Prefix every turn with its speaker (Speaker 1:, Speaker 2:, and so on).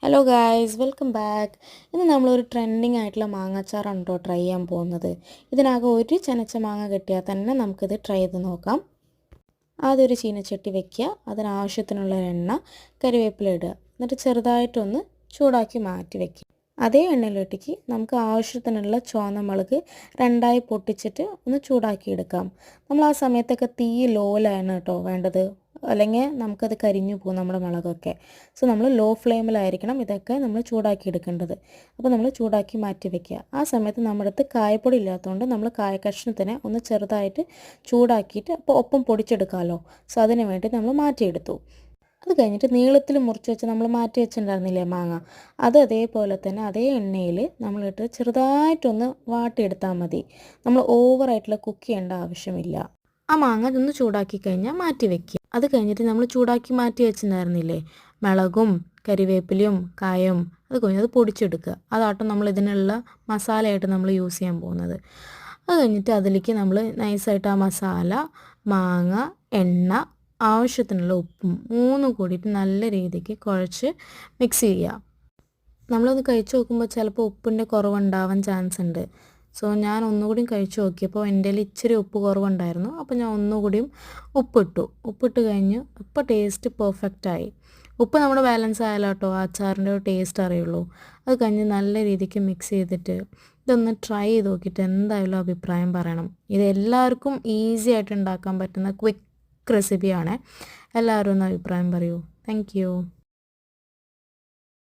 Speaker 1: Hello guys, welcome back. ഇന്ന് നമ്മളൊരു trending ആയിട്ടുള്ള മാങ്ങാച്ചാറാണ് കേട്ടോ ട്രൈ ചെയ്യാൻ പോകുന്നത്. ഇതിനാകെ ഒരു ചനച്ച മാങ്ങ കിട്ടിയാൽ തന്നെ നമുക്കിത് ട്രൈ ചെയ്ത് നോക്കാം. ആദ്യം ഒരു ചീനച്ചട്ടി വെക്കുക, അതിനാവശ്യത്തിനുള്ള എണ്ണ, കറിവേപ്പില ഇടുക, എന്നിട്ട് ചെറുതായിട്ടൊന്ന് ചൂടാക്കി മാറ്റി വയ്ക്കുക. അതേ എണ്ണയിലോട്ടേക്ക് നമുക്ക് ആവശ്യത്തിനുള്ള ചുവന്ന മുളക് രണ്ടായി പൊട്ടിച്ചിട്ട് ഒന്ന് ചൂടാക്കിയെടുക്കാം. നമ്മൾ ആ സമയത്തൊക്കെ തീ ലോയിലാണ് കേട്ടോ വേണ്ടത്, അല്ലെങ്കിൽ നമുക്കത് കരിഞ്ഞു പോകും നമ്മുടെ മുളകൊക്കെ. സോ നമ്മൾ ലോ ഫ്ലെയിമിലായിരിക്കണം ഇതൊക്കെ നമ്മൾ ചൂടാക്കി എടുക്കേണ്ടത്. അപ്പോൾ നമ്മൾ ചൂടാക്കി മാറ്റി വയ്ക്കുക. ആ സമയത്ത് നമ്മുടെ അടുത്ത് കായപ്പൊടി ഇല്ലാത്തതുകൊണ്ട് നമ്മൾ കായ കഷ്ണത്തിനെ ഒന്ന് ചെറുതായിട്ട് ചൂടാക്കിയിട്ട് അപ്പോൾ ഒപ്പം പൊടിച്ചെടുക്കാമല്ലോ. സോ അതിന് വേണ്ടി നമ്മൾ മാറ്റിയെടുത്തു. അത് കഴിഞ്ഞിട്ട് നീളത്തിൽ മുറിച്ച് വെച്ച് നമ്മൾ മാറ്റി വെച്ചിട്ടുണ്ടായിരുന്നില്ലേ മാങ്ങ, അത് അതേപോലെ തന്നെ അതേ എണ്ണയിൽ നമ്മളിട്ട് ചെറുതായിട്ടൊന്ന് വാട്ടിയെടുത്താൽ മതി. നമ്മൾ ഓവറായിട്ടുള്ള കുക്ക് ചെയ്യേണ്ട ആവശ്യമില്ല. ആ മാങ്ങ ഇതൊന്ന് ചൂടാക്കി കഴിഞ്ഞാൽ മാറ്റി വെക്കുക. അത് കഴിഞ്ഞിട്ട് നമ്മൾ ചൂടാക്കി മാറ്റി വെച്ചിട്ടുണ്ടായിരുന്നില്ലേ മുളകും കരിവേപ്പിലയും കായവും, അത് കഴിഞ്ഞ് അത് പൊടിച്ചെടുക്കുക. അതാട്ടോ നമ്മൾ ഇതിനുള്ള മസാലയായിട്ട് നമ്മൾ യൂസ് ചെയ്യാൻ പോകുന്നത്. അത് കഴിഞ്ഞിട്ട് അതിലേക്ക് നമ്മൾ നൈസായിട്ട് ആ മസാല, മാങ്ങ, എണ്ണ, ആവശ്യത്തിനുള്ള ഉപ്പും മൂന്നും കൂടിയിട്ട് നല്ല രീതിക്ക് കുഴച്ച് മിക്സ് ചെയ്യുക. നമ്മളൊന്ന് കഴിച്ച് നോക്കുമ്പോൾ ചിലപ്പോൾ ഉപ്പിൻ്റെ കുറവുണ്ടാവാൻ ചാൻസ് ഉണ്ട്. സോ ഞാൻ ഒന്നുകൂടിയും കഴിച്ച് നോക്കിയപ്പോൾ എൻ്റെ കയ്യിൽ ഇച്ചിരി ഉപ്പ് കുറവുണ്ടായിരുന്നു. അപ്പോൾ ഞാൻ ഒന്നുകൂടിയും ഉപ്പിട്ട് കഴിഞ്ഞ് ഇപ്പോൾ ടേസ്റ്റ് പെർഫെക്റ്റായി. ഉപ്പ് നമ്മുടെ ബാലൻസ് ആയാലോ കേട്ടോ അച്ചാറിൻ്റെ ടേസ്റ്റ് അറിയുള്ളൂ. അത് കഴിഞ്ഞ് നല്ല രീതിക്ക് മിക്സ് ചെയ്തിട്ട് ഇതൊന്ന് ട്രൈ ചെയ്ത് നോക്കിയിട്ട് എന്തായാലും അഭിപ്രായം പറയണം. ഇത് എല്ലാവർക്കും ഈസി ആയിട്ട് ഉണ്ടാക്കാൻ പറ്റുന്ന ക്വിക്ക് റെസിപ്പിയാണ്. എല്ലാവരും ഒന്ന് അഭിപ്രായം പറയൂ. Thank you.